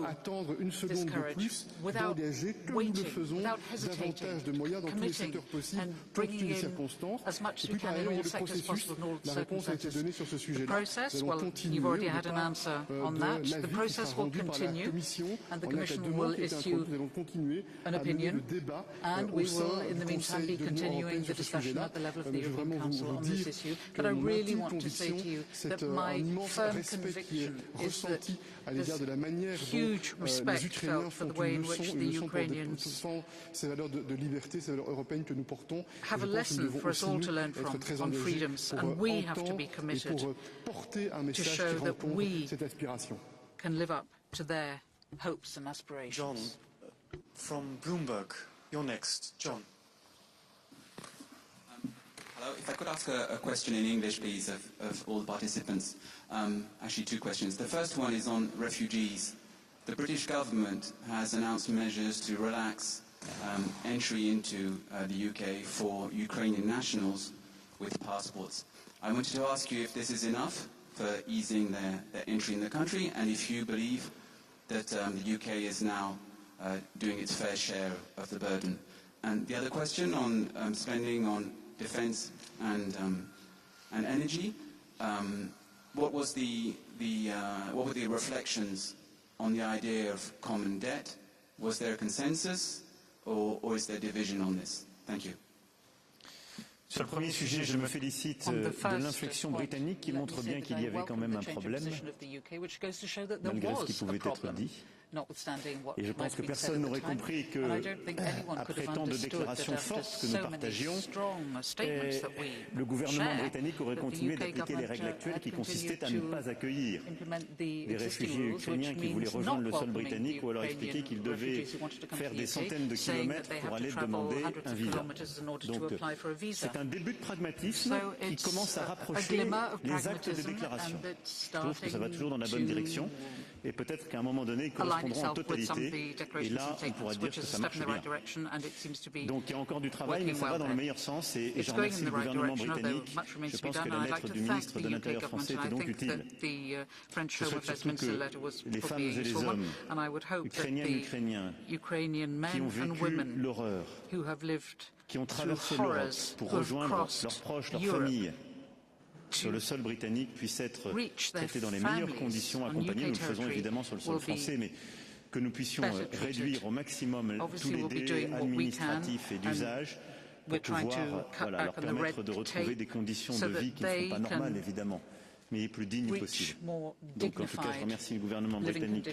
S2: attendre une seconde de plus, d'engager, comme nous le faisons, davantage de moyens dans tous les secteurs possibles, compte tenu des circonstances. Et puis par ailleurs, il y a le processus. La réponse a été donnée sur ce sujet-là. Nous allons continuer au départ de l'avis qui sera rendu par la Commission en académie qui est un produit. Nous allons continuer à mener le débat au sein du Conseil de l'Union européenne sur ce sujet-là. Je veux vraiment vous dire que nous maintenons conviction, c'est un immense respect qui est ressenti à l'égard de la manière dont les Ukrainiens font une leçon pour défendre ces valeurs de liberté, ces valeurs européennes que nous portons. Je pense que nous devons aussi être très engagés pour entendre et pour porter un message qui rencontre cette aspiration.
S1: John, from Bloomberg, you're next. John.
S9: Hello, if I could ask a question in English, please, of all the participants. Actually, two questions. The first one is on refugees. The British government has announced measures to relax entry into the UK for Ukrainian nationals with passports. I wanted to ask you if this is enough for easing their entry in the country, and if you believe that the UK is now doing its fair share of the burden. And the other question on spending on defence and energy. What were the reflections on the idea of common debt? Was there a consensus, or is there division on this? Thank you.
S5: Sur le premier sujet, je me félicite de l'inflexion britannique qui montre bien qu'il y avait quand même un problème, malgré ce qui pouvait être dit. Et je pense que personne n'aurait compris qu'après tant de déclarations fortes que nous partagions, le gouvernement britannique aurait continué d'appliquer les règles actuelles qui consistaient à ne pas accueillir des réfugiés ukrainiens qui voulaient rejoindre le sol britannique, ou alors expliquer qu'ils devaient faire des centaines de kilomètres pour aller demander un visa. Donc c'est un début de pragmatisme qui commence à rapprocher les actes des déclarations. Je trouve que ça va toujours dans la bonne direction. Et peut-être qu'à un moment donné, ils correspondront en totalité. Et là, on pourra dire que ça marche bien. Donc il y a encore du travail, mais ça va dans le meilleur sens. Et je remercie le gouvernement britannique. Je pense que la lettre du ministre de l'Intérieur français était donc utile. Je souhaite surtout que les femmes et les hommes, ukrainiennes et ukrainiens, qui ont vécu l'horreur, qui ont traversé l'Europe pour rejoindre leurs proches, leurs familles, sur le sol britannique, puissent être traités dans les meilleures conditions, accompagnés. Nous le faisons évidemment sur le sol français, mais que nous puissions réduire au maximum tous les délais administratifs et d'usage pour pouvoir leur permettre de retrouver des conditions de vie qui ne sont pas normales, évidemment, mais les plus dignes possibles. Donc en tout cas, je remercie le gouvernement britannique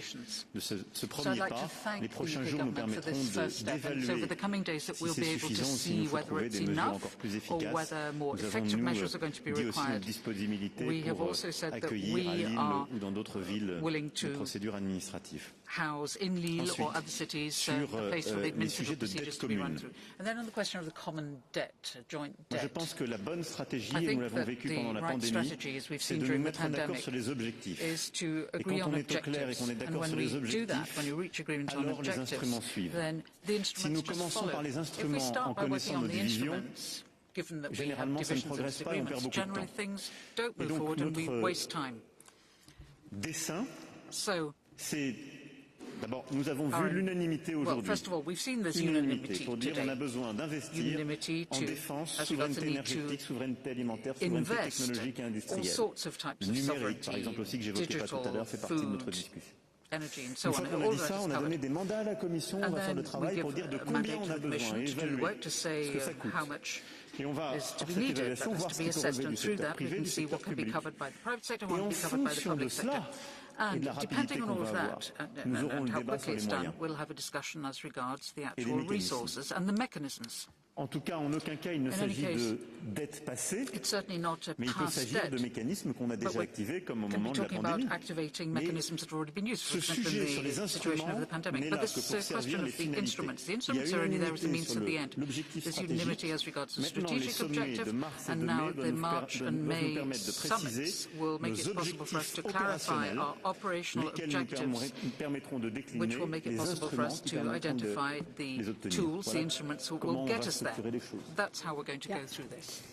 S5: de ce premier pas. Les prochains jours nous permettront d'évaluer si c'est suffisant ou s'il nous faut trouver des mesures encore plus efficaces. Nous avons, nous, dit aussi notre disponibilité pour accueillir à Lille ou dans d'autres villes les procédures administratives. Ensuite, sur les sujets de dette commune. Je pense que la bonne stratégie, et nous l'avons vécu pendant la pandémie, c'est de nous mettre d'accord sur les objectifs. Et quand on est au clair et qu'on est d'accord sur les objectifs, alors les instruments suivent. Si nous commençons par les instruments en connaissant nos divisions, généralement ça ne progresse pas et on perd beaucoup de temps. Et donc notre dessein, c'est... D'abord, nous avons vu l'unanimité aujourd'hui. Unanimité pour dire qu'on a besoin d'investir en défense, souveraineté énergétique, souveraineté alimentaire, souveraineté technologique et industrielle. Le numérique, par exemple, aussi, que j'évoquais pas tout à l'heure, fait partie de notre discussion. Une fois qu'on a dit ça, on a donné des mandats à la Commission, on va faire le travail pour dire de combien on a besoin et évaluer ce que ça coûte. Et on va, sur cette évaluation, voir ce qui peut relever du secteur privé, du secteur public. Et en fonction de cela, et de la rapidité qu'on va avoir, nous aurons le débat sur les moyens et les mécanismes. En tout cas, en aucun cas, il ne s'agit de dette passée, mais il peut s'agir de mécanismes qu'on a déjà activés, comme au moment de la pandémie. Mais ce sujet sur les instruments n'est là que pour servir les finalités. Il y a une unanimité sur l'objectif stratégique. Maintenant, les sommets de mars et de mai doivent nous permettre de préciser nos objectifs opérationnels, lesquels nous permettront de décliner les instruments qui permettront de les obtenir. Voilà comment on va structurer les choses.
S4: That's how we're going to go through this.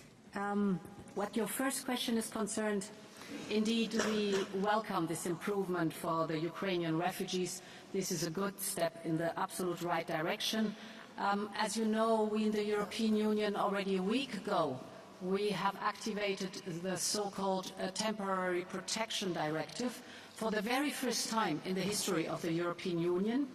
S4: What your first question is concerned, indeed we welcome this improvement for the Ukrainian refugees. This is a good step in the absolute right direction. As you know, we in the European Union already a week ago, we have activated the so-called Temporary Protection Directive for the very first time in the history of the European Union.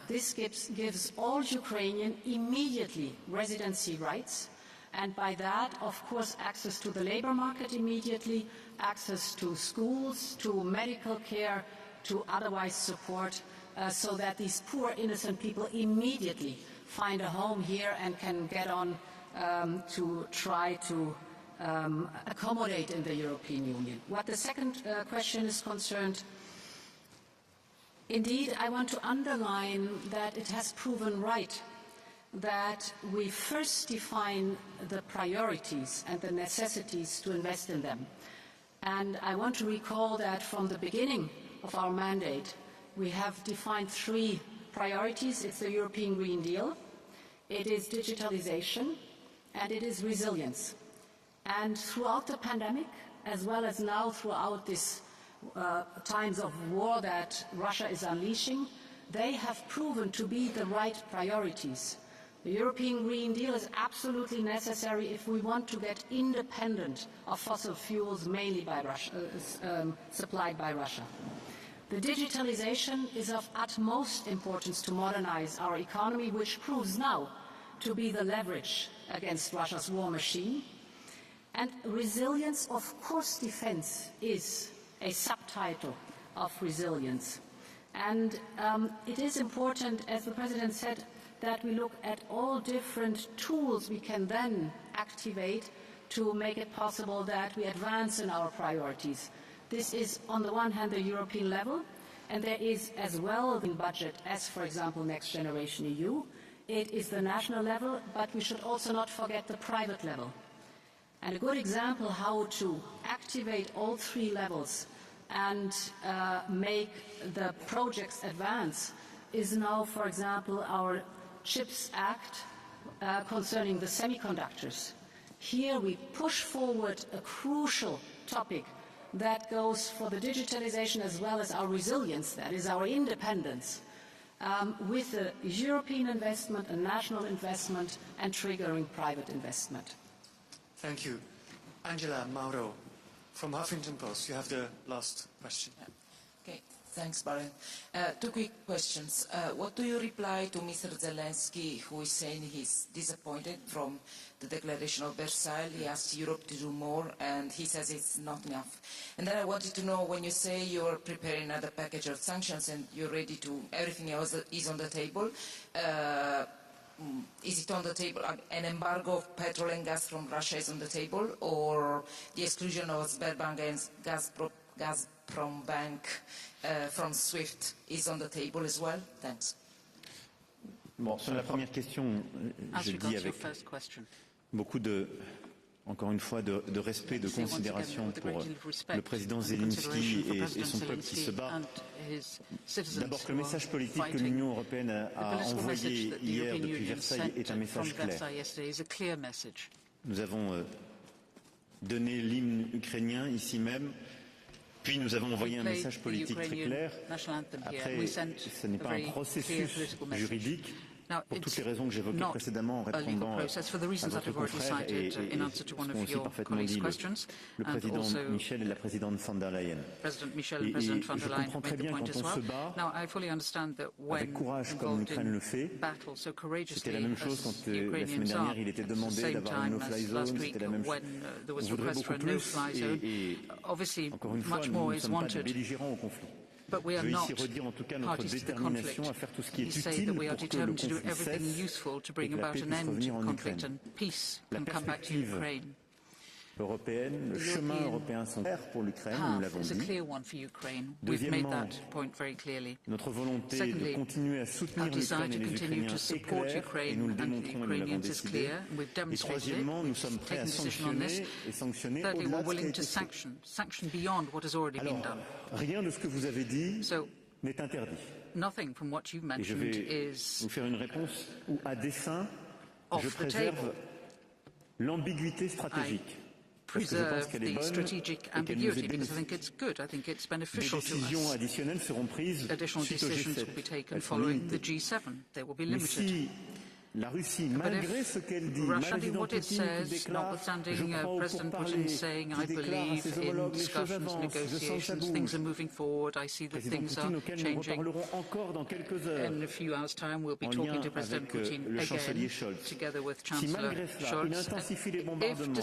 S4: This gives all Ukrainians immediately residency rights, and by that, of course, access to the labor market immediately, access to schools, to medical care, to otherwise support, so that these poor innocent people immediately find a home here and can get on to try to accommodate in the European Union. What the second question is concerned, indeed, I want to underline that it has proven right that we first define the priorities and the necessities to invest in them. And I want to recall that from the beginning of our mandate, we have defined three priorities. It's the European Green Deal, it is digitalization, and it is resilience. And throughout the pandemic, as well as now throughout this times of war that Russia is unleashing, they have proven to be the right priorities. The European Green Deal is absolutely necessary if we want to get independent of fossil fuels, mainly by Russia, supplied by Russia. The digitalization is of utmost importance to modernize our economy, which proves now to be the leverage against Russia's war machine. And resilience, of course, defense is a subtitle of resilience. And it is important, as the President said, that we look at all different tools we can then activate to make it possible that we advance in our priorities. This is, on the one hand, the European level, and there is as well the budget as, for example, Next Generation EU. It is the national level, but we should also not forget the private level. And a good example how to activate all three levels and make the projects advance is now, for example, our CHIPS Act concerning the semiconductors. Here we push forward a crucial topic that goes for the digitalization as well as our resilience, that is our independence, with a European investment, a national investment, and triggering private investment.
S1: Thank you. Angela Mauro from Huffington Post, you have the last question.
S10: Okay, thanks, Baron. Two quick questions. What do you reply to Mr. Zelensky, who is saying he's disappointed from the declaration of Versailles? He asked Europe to do more, and he says it's not enough. And then I wanted to know, when you say you're preparing another package of sanctions and you're ready to, everything else is on the table, is it on the table, an embargo of petrol and gas from Russia is on the table, or the exclusion of Sberbank and Gazprom Bank from SWIFT is on the table as well? Thanks.
S5: Bon, sur la première question, je dis avec beaucoup de, encore une fois, de respect, de considération pour le président Zelensky et son peuple qui se bat. D'abord, que le message politique que l'Union européenne a envoyé hier depuis Versailles est un message clair. Nous avons donné l'hymne ukrainien ici même, puis nous avons envoyé un message politique très clair. Après, ce n'est pas un processus juridique. Pour toutes les raisons que j'évoquais précédemment en répondant à votre confrère et ce qu'ont aussi parfaitement dit le président Michel et la présidente von der Leyen. Et je comprends très bien quand on se bat avec courage comme l'Ukraine le fait. C'était la même chose quand la semaine dernière il était demandé d'avoir une no-fly zone, c'était la même chose. On voudrait beaucoup plus et encore une fois, nous ne sommes pas des belligérants au conflit. Je veux ici redire en tout cas notre détermination à faire tout ce qui est utile pour que le conflit cesse et que la paix puisse revenir en Ukraine. La perspective européenne, le chemin européen sont clairs pour l'Ukraine, nous l'avons dit. Deuxièmement, notre volonté de continuer à soutenir l'Ukraine et les Ukrainiens est claire et nous le démontrons et nous l'avons décidé. Et troisièmement, nous sommes prêts à sanctionner et sanctionner au-delà de ce qui a été fait. Alors, rien de ce que vous avez dit n'est interdit. Et je vais vous faire une réponse où, à dessein, je préserve l'ambiguïté stratégique. Parce que je pense qu'elle est bonne et qu'elle nous est bénéfique. Des décisions additionnelles seront prises suite au G7. Elles seront limitées. Mais si la Russie, malgré ce qu'elle dit, malgré Poutine qui déclare « je crois au pourparlers », qui déclare à ses homologues « les choses avancent, je sens que ça bouge », président Poutine auquel nous reparlerons encore dans quelques heures, en lien avec le chancelier Scholz. Si malgré cela, il intensifie les bombardements,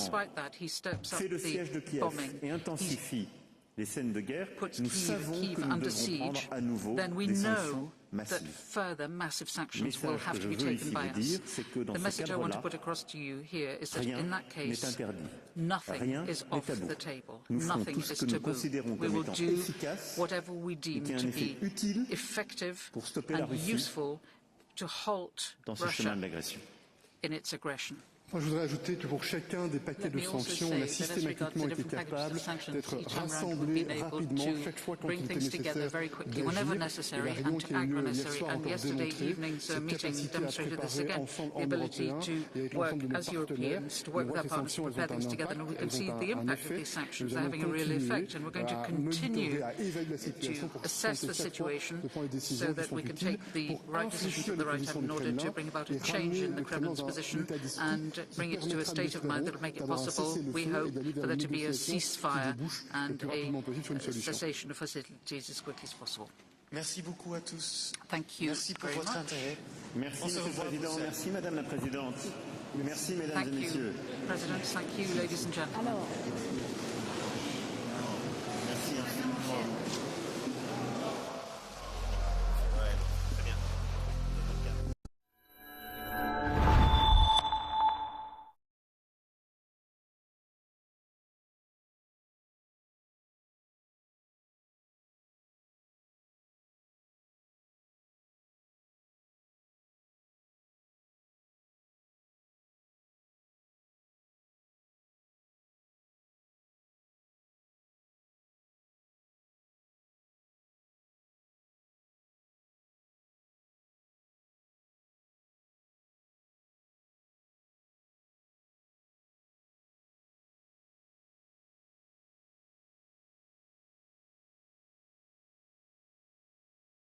S5: fait le siège de Kiev et intensifie les scènes de guerre, nous savons que nous devrons prendre à nouveau des sanctions massives. Le message que je veux ici vous dire, c'est que dans ce cadre-là, rien n'est interdit, rien n'est tabou. Nous ferons tout ce que nous considérons comme étant efficace et qui a un effet utile pour stopper la Russie dans ce chemin de l'agression.
S2: Moi, je voudrais ajouter que pour chacun des paquets de sanctions, on a systématiquement été capable d'être rassemblés rapidement chaque fois quand il était nécessaire d'agir. Et la réunion qui a eu lieu hier soir a encore démontré cette capacité à préparer ensemble en Européens et avec l'ensemble de nos partenaires. On voit que ces sanctions, elles ont un impact, elles ont un effet. Nous allons continuer à monitorer, à évaluer la situation pour prendre cette fois les décisions qui sont utiles pour infléchir les positions du Kremlin et ramener le Kremlin dans un état d'esprit bring it to a state of mind that will make it possible, we hope, for there to be a ceasefire and a cessation of hostilities as quickly as possible.
S1: Merci beaucoup à tous.
S7: Thank you.
S1: Merci pour votre intérêt.
S5: Merci, Monsieur le Président. Merci, Madame la Présidente. Merci, Mesdames et Messieurs.
S7: President, thank you, ladies and gentlemen.
S5: Merci infiniment.